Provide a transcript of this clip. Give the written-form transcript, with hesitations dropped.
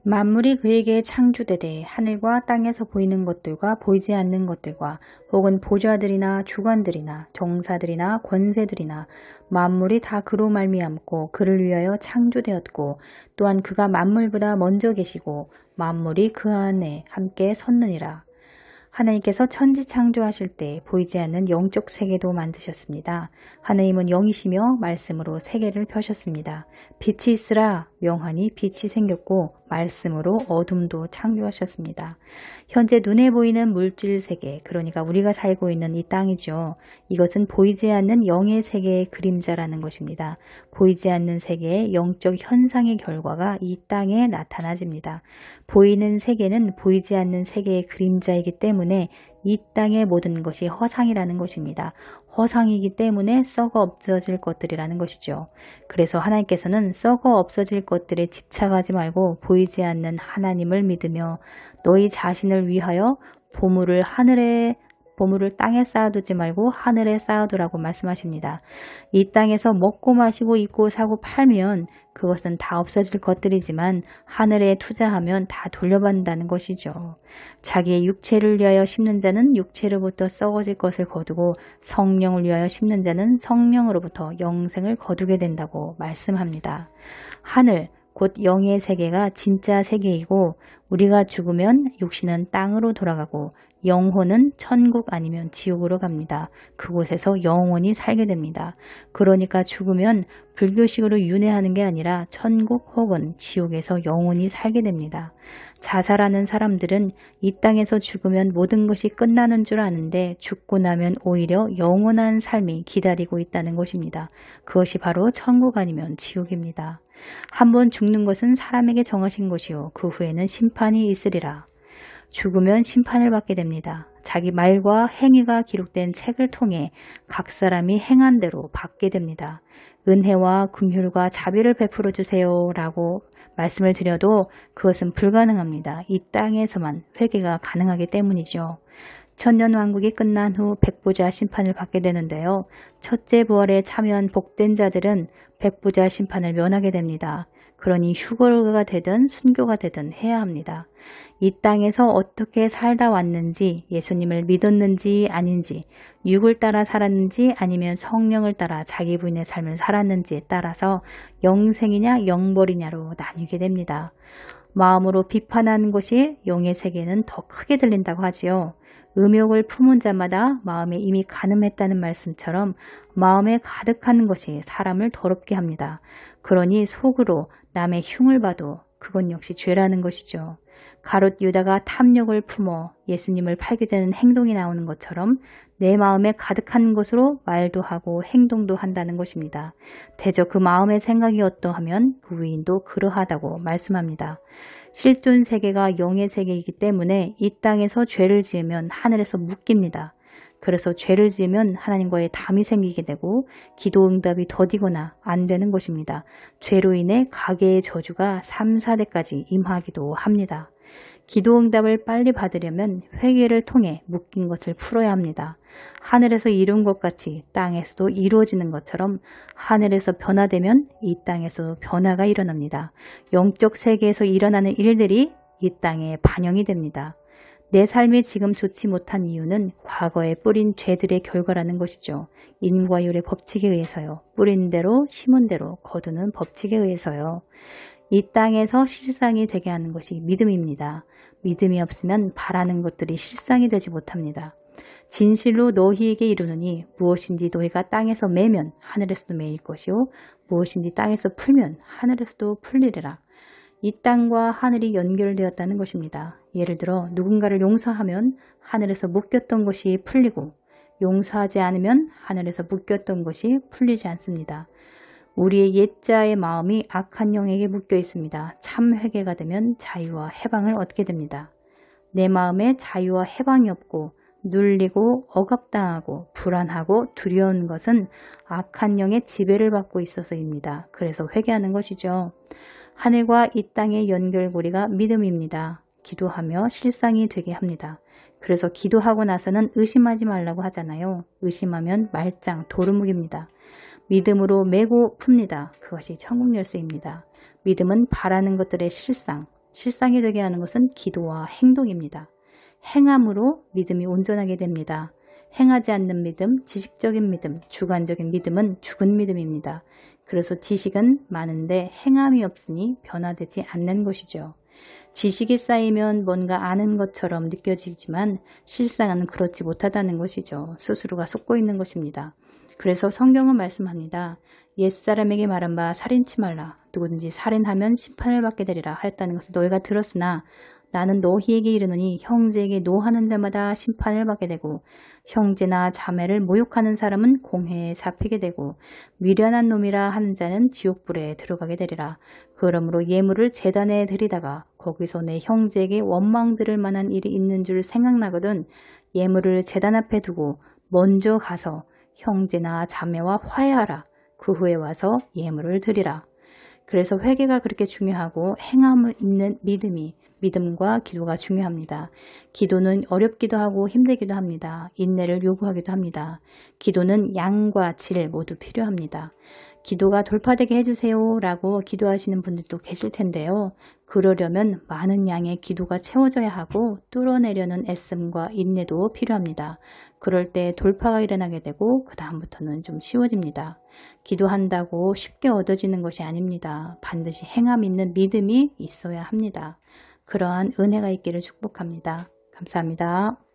만물이 그에게 창조되되 하늘과 땅에서 보이는 것들과 보이지 않는 것들과 혹은 보좌들이나 주관들이나 정사들이나 권세들이나 만물이 다 그로 말미암고 그를 위하여 창조되었고 또한 그가 만물보다 먼저 계시고 만물이 그 안에 함께 섰느니라. 하나님께서 천지 창조하실 때 보이지 않는 영적 세계도 만드셨습니다. 하나님은 영이시며 말씀으로 세계를 펴셨습니다. 빛이 있으라 명하니 빛이 생겼고 말씀으로 어둠도 창조하셨습니다. 현재 눈에 보이는 물질 세계, 그러니까 우리가 살고 있는 이 땅이죠. 이것은 보이지 않는 영의 세계의 그림자라는 것입니다. 보이지 않는 세계의 영적 현상의 결과가 이 땅에 나타나집니다. 보이는 세계는 보이지 않는 세계의 그림자이기 때문에 이 땅의 모든 것이 허상이라는 것입니다. 허상이기 때문에 썩어 없어질 것들이라는 것이죠. 그래서 하나님께서는 썩어 없어질 것들에 집착하지 말고 보이지 않는 하나님을 믿으며 너희 자신을 위하여 보물을 땅에 쌓아두지 말고 하늘에 쌓아두라고 말씀하십니다. 이 땅에서 먹고 마시고 입고 사고 팔면 그것은 다 없어질 것들이지만 하늘에 투자하면 다 돌려받는다는 것이죠. 자기의 육체를 위하여 심는 자는 육체로부터 썩어질 것을 거두고 성령을 위하여 심는 자는 성령으로부터 영생을 거두게 된다고 말씀합니다. 하늘, 곧 영의 세계가 진짜 세계이고 우리가 죽으면 육신은 땅으로 돌아가고 영혼은 천국 아니면 지옥으로 갑니다. 그곳에서 영원히 살게 됩니다. 그러니까 죽으면 불교식으로 윤회하는 게 아니라 천국 혹은 지옥에서 영원히 살게 됩니다. 자살하는 사람들은 이 땅에서 죽으면 모든 것이 끝나는 줄 아는데 죽고 나면 오히려 영원한 삶이 기다리고 있다는 것입니다. 그것이 바로 천국 아니면 지옥입니다. 한번 죽는 것은 사람에게 정하신 것이요 그 후에는 심판이 있으리라. 죽으면 심판을 받게 됩니다. 자기 말과 행위가 기록된 책을 통해 각 사람이 행한 대로 받게 됩니다. 은혜와 긍휼과 자비를 베풀어 주세요 라고 말씀을 드려도 그것은 불가능합니다. 이 땅에서만 회개가 가능하기 때문이죠. 천년왕국이 끝난 후 백부자 심판을 받게 되는데요. 첫째 부활에 참여한 복된 자들은 백부자 심판을 면하게 됩니다. 그러니 휴거가 되든 순교가 되든 해야 합니다. 이 땅에서 어떻게 살다 왔는지, 예수님을 믿었는지 아닌지, 육을 따라 살았는지 아니면 성령을 따라 자기 부인의 삶을 살았는지에 따라서 영생이냐 영벌이냐로 나뉘게 됩니다. 마음으로 비판하는 것이 영의 세계는 더 크게 들린다고 하지요. 음욕을 품은 자마다 마음에 이미 간음했다는 말씀처럼 마음에 가득한 것이 사람을 더럽게 합니다. 그러니 속으로 남의 흉을 봐도 그건 역시 죄라는 것이죠. 가롯 유다가 탐욕을 품어 예수님을 팔게 되는 행동이 나오는 것처럼 내 마음에 가득한 것으로 말도 하고 행동도 한다는 것입니다. 대저 그 마음의 생각이 어떠하면 그 위인도 그러하다고 말씀합니다. 실존 세계가 영의 세계이기 때문에 이 땅에서 죄를 지으면 하늘에서 묶입니다. 그래서 죄를 지으면 하나님과의 담이 생기게 되고 기도 응답이 더디거나 안 되는 것입니다. 죄로 인해 가계의 저주가 3, 4대까지 임하기도 합니다. 기도 응답을 빨리 받으려면 회개를 통해 묶인 것을 풀어야 합니다. 하늘에서 이룬 것 같이 땅에서도 이루어지는 것처럼 하늘에서 변화되면 이 땅에서도 변화가 일어납니다. 영적 세계에서 일어나는 일들이 이 땅에 반영이 됩니다. 내 삶이 지금 좋지 못한 이유는 과거에 뿌린 죄들의 결과라는 것이죠. 인과율의 법칙에 의해서요. 뿌린 대로 심은 대로 거두는 법칙에 의해서요. 이 땅에서 실상이 되게 하는 것이 믿음입니다. 믿음이 없으면 바라는 것들이 실상이 되지 못합니다. 진실로 너희에게 이르노니 무엇인지 너희가 땅에서 매면 하늘에서도 매일 것이요 무엇인지 땅에서 풀면 하늘에서도 풀리리라. 이 땅과 하늘이 연결되었다는 것입니다. 예를 들어 누군가를 용서하면 하늘에서 묶였던 것이 풀리고 용서하지 않으면 하늘에서 묶였던 것이 풀리지 않습니다. 우리의 옛자의 마음이 악한 영에게 묶여 있습니다. 참 회개가 되면 자유와 해방을 얻게 됩니다. 내 마음에 자유와 해방이 없고 눌리고 억압당하고 불안하고 두려운 것은 악한 영의 지배를 받고 있어서입니다. 그래서 회개하는 것이죠. 하늘과 이 땅의 연결고리가 믿음입니다. 기도하며 실상이 되게 합니다. 그래서 기도하고 나서는 의심하지 말라고 하잖아요. 의심하면 말짱 도루묵입니다. 믿음으로 메고 풉니다. 그것이 천국 열쇠입니다. 믿음은 바라는 것들의 실상, 실상이 되게 하는 것은 기도와 행동입니다. 행함으로 믿음이 온전하게 됩니다. 행하지 않는 믿음, 지식적인 믿음, 주관적인 믿음은 죽은 믿음입니다. 그래서 지식은 많은데 행함이 없으니 변화되지 않는 것이죠. 지식이 쌓이면 뭔가 아는 것처럼 느껴지지만 실상은 그렇지 못하다는 것이죠. 스스로가 속고 있는 것입니다. 그래서 성경은 말씀합니다. 옛사람에게 말한 바 살인치 말라. 누구든지 살인하면 심판을 받게 되리라 하였다는 것을 너희가 들었으나 나는 너희에게 이르노니 형제에게 노하는 자마다 심판을 받게 되고 형제나 자매를 모욕하는 사람은 공회에 잡히게 되고 미련한 놈이라 하는 자는 지옥불에 들어가게 되리라. 그러므로 예물을 제단에 드리다가 거기서 내 형제에게 원망 들을 만한 일이 있는 줄 생각나거든 예물을 제단 앞에 두고 먼저 가서 형제나 자매와 화해하라. 그 후에 와서 예물을 드리라. 그래서 회개가 그렇게 중요하고 행함을 있는 믿음과 기도가 중요합니다. 기도는 어렵기도 하고 힘들기도 합니다. 인내를 요구하기도 합니다. 기도는 양과 질 모두 필요합니다. 기도가 돌파되게 해주세요 라고 기도하시는 분들도 계실 텐데요. 그러려면 많은 양의 기도가 채워져야 하고 뚫어내려는 애씀과 인내도 필요합니다. 그럴 때 돌파가 일어나게 되고 그 다음부터는 좀 쉬워집니다. 기도한다고 쉽게 얻어지는 것이 아닙니다. 반드시 행함 있는 믿음이 있어야 합니다. 그러한 은혜가 있기를 축복합니다. 감사합니다.